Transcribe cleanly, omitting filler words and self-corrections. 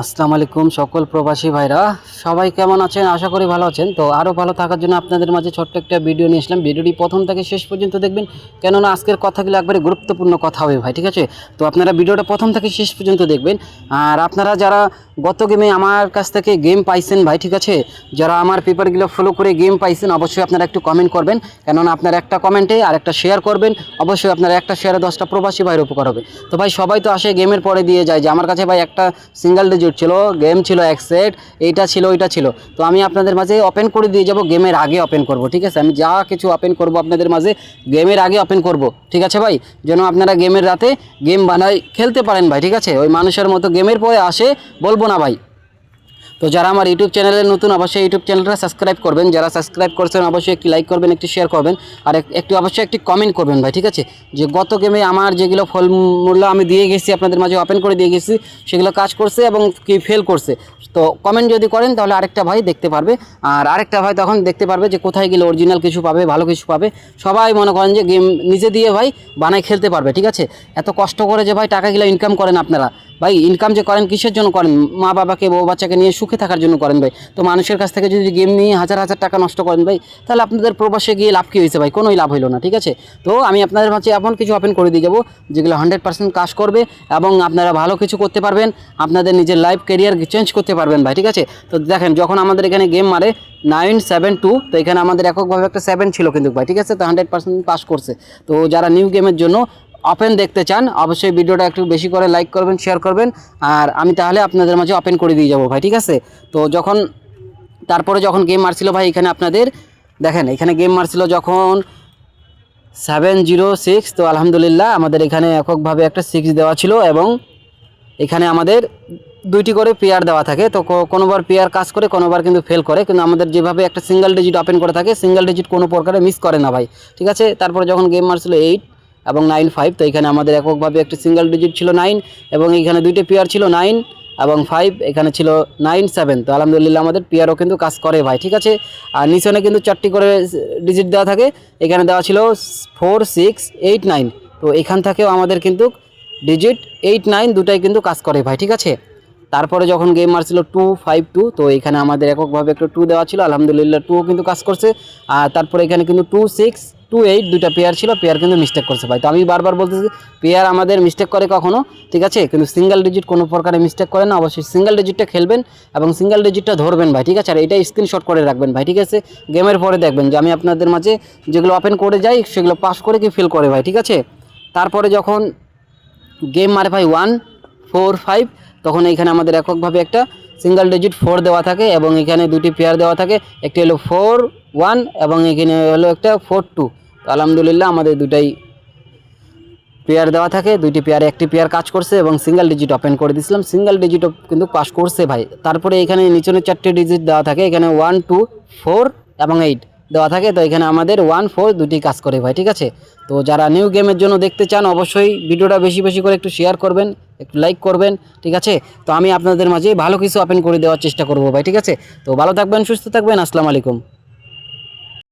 আসসালামু আলাইকুম সকল প্রবাসী ভাইরা, সবাই কেমন আছেন? আশা করি ভালো আছেন। তো আরও ভালো থাকার জন্য আপনাদের মাঝে ছোট্ট একটা ভিডিও নিয়ে আসলাম। ভিডিওটি প্রথম থেকে শেষ পর্যন্ত দেখবেন, কেননা আজকের কথাগুলো একবারে গুরুত্বপূর্ণ কথা হবে ভাই, ঠিক আছে? তো আপনারা ভিডিওটা প্রথম থেকে শেষ পর্যন্ত দেখবেন। আর আপনারা যারা গত গেমে আমার কাছ থেকে গেম পাইছেন ভাই, ঠিক আছে, যারা আমার পেপারগুলো ফলো করে গেম পাইছেন, অবশ্যই আপনারা একটু কমেন্ট করবেন, কেননা আপনার একটা কমেন্টে আর একটা শেয়ার করবেন, অবশ্যই আপনার একটা শেয়ারে 10টা প্রবাসী ভাইয়ের উপকার হবে। তো ভাই সবাই তো আসে গেমের পরে দিয়ে যায় যে আমার কাছে ভাই একটা সিঙ্গেল ডিজিট ছিল, গেম ছিল এক সেট, এইটা ছিল ওইটা ছিল। তো আমি আপনাদের মাঝে ওপেন করে দিয়ে যাব, গেমের আগে ওপেন করব, ঠিক আছে? আমি যা কিছু ওপেন করব আপনাদের মাঝে গেমের আগে ওপেন করব, ঠিক আছে ভাই? যেন আপনারা গেমের রাতে গেম বানাই খেলতে পারেন ভাই, ঠিক আছে? ওই মানুষের মতো গেমের পরে আসে বলবো না ভাই। তো যারা আমার ইউটিউব চ্যানেলে নতুন, অবশ্যই ইউটিউব চ্যানেলটা সাবস্ক্রাইব করবেন। যারা সাবস্ক্রাইব করছেন অবশ্যই একটি লাইক করবেন, একটি শেয়ার করবেন, আর একটু অবশ্যই একটি কমেন্ট করবেন ভাই, ঠিক আছে? যে গত গেমে আমার যেগুলো ফলমূল্য আমি দিয়ে গেছি আপনাদের মাঝে ওপেন করে দিয়ে গেছি, সেগুলো কাজ করছে এবং কি ফেল করছে। তো কমেন্ট যদি করেন তাহলে আরেকটা ভাই দেখতে পারবে, আর আরেকটা ভাই তখন দেখতে পারবে যে কোথায় গেলে অরিজিনাল কিছু পাবে, ভালো কিছু পাবে। সবাই মনে করেন যে গেম নিজে দিয়ে ভাই বানাই খেলতে পারবে, ঠিক আছে? এত কষ্ট করে যে ভাই টাকাগুলো ইনকাম করেন আপনারা, ভাই ইনকাম যে করেন কিসের জন্য করেন? মা বাবাকে, বউ বাচ্চাকে নিয়ে সুখে থাকার জন্য করেন ভাই। তো মানুষের কাছ থেকে যদি গেম নিয়ে হাজার হাজার টাকা নষ্ট করেন ভাই, তাহলে আপনাদের প্রবাসে গিয়ে লাভ কী হয়েছে ভাই? কোনোই লাভ হইলো না, ঠিক আছে? তো আমি আপনাদের মাঝে এমন কিছু ওপেন করে দিয়ে যাবো যেগুলো 100% কাজ করবে এবং আপনারা ভালো কিছু করতে পারবেন, আপনাদের নিজের লাইফ ক্যারিয়ার চেঞ্জ করতে পারবেন ভাই, ঠিক আছে? তো দেখেন, যখন আমাদের এখানে গেম মারে 972, তো এখানে আমাদের এককভাবে একটা 7 ছিল কিন্তু ভাই, ঠিক আছে? তো 100% পাস করছে। তো যারা নিউ গেমের জন্য ওপেন দেখতে চান অবশ্যই ভিডিওটা একটু বেশি করে লাইক করবেন, শেয়ার করবেন, আর আমি তাহলে আপনাদের মাঝে ওপেন করে দিয়ে যাবো ভাই, ঠিক আছে? তো তারপরে যখন গেম মারছিল ভাই, এখানে আপনাদের দেখেন, এখানে গেম মারছিল যখন 706, তো আলহামদুলিল্লাহ আমাদের এখানে এককভাবে একটা 6 দেওয়া ছিল এবং এখানে আমাদের দুইটি করে পেয়ার দেওয়া থাকে। তো কোনোবার পেয়ার কাজ করে, কোনোবার কিন্তু ফেল করে, কিন্তু আমাদের যেভাবে একটা সিঙ্গেল ডিজিট ওপেন করে থাকে, সিঙ্গেল ডিজিট কোনো প্রকারে মিস করে না ভাই, ঠিক আছে? তারপরে যখন গেম মারছিল 8 এবং 95, তো এখানে আমাদের এককভাবে একটা সিঙ্গেল ডিজিট ছিল 9 এবং এখানে দুইটা পেয়ার ছিল 9 এবং 5, এখানে ছিল 97। তো আলহামদুলিল্লাহ আমাদের পেয়ারও কিন্তু কাজ করে ভাই, ঠিক আছে? আর নিচনে কিন্তু 4টি করে ডিজিট দেওয়া থাকে, এখানে দেওয়া ছিল 4 6 8 9। তো এখান থেকেও আমাদের কিন্তু ডিজিট 8 9 দুটাই কিন্তু কাজ করে ভাই, ঠিক আছে? তারপরে যখন গেম মারছিল 252, তো এখানে আমাদের এককভাবে একটা 2 দেওয়া ছিল, আলহামদুলিল্লাহ 2 কিন্তু কাজ করছে। আর তারপরে এখানে কিন্তু 2 6 2 8 দুইটা পেয়ার ছিল, পেয়ার কিন্তু মিস্টেক করছে ভাই। তো আমি বারবার বলতেছি, পেয়ার আমাদের মিস্টেক করে কখনো, ঠিক আছে? কিন্তু সিঙ্গেল ডিজিট কোনো প্রকারে মিস্টেক করে না। অবশ্যই সিঙ্গেল ডিজিটটা খেলবেন এবং সিঙ্গেল ডিজিটটা ধরবেন ভাই, ঠিক আছে? আর এটা স্ক্রিনশট করে রাখবেন ভাই, ঠিক আছে? গেমের পরে দেখবেন যে আমি আপনাদের মাঝে যেগুলো ওপেন করে যাই সেগুলো পাস করে কি ফেল করে ভাই, ঠিক আছে? তারপরে যখন গেম মারে ভাই 1 4 5, তখন এইখানে আমাদের এককভাবে একটা সিঙ্গেল ডিজিট 4 দেওয়া থাকে এবং এখানে দুটি পেয়ার দেওয়া থাকে, একটি হলো 4 1 এবং এখানে হলো একটা 4 2। তো আলহামদুলিল্লাহ আমাদের দুটাই পেয়ার দেওয়া থাকে, দুইটি পেয়ারে একটি পেয়ার কাজ করছে এবং সিঙ্গেল ডিজিট ওপেন করে দিয়েছিলাম, সিঙ্গেল ডিজিটও কিন্তু পাস করছে ভাই। তারপরে এখানে নিচনে 4টি ডিজিট দেওয়া থাকে, এখানে 1 2 4 এবং 8 দেওয়া থাকে। তো এখানে আমাদের 1 4 দুটি কাজ করে ভাই, ঠিক আছে? তো যারা নিউ গেমের জন্য দেখতে চান অবশ্যই ভিডিওটা বেশি বেশি করে একটু শেয়ার করবেন, একটু লাইক করবেন, ঠিক আছে? তো আমি আপনাদের মাঝে ভালো কিছু ওপেন করে দেওয়ার চেষ্টা করব ভাই, ঠিক আছে? তো ভালো থাকবেন, সুস্থ থাকবেন, আসসালামু আলাইকুম।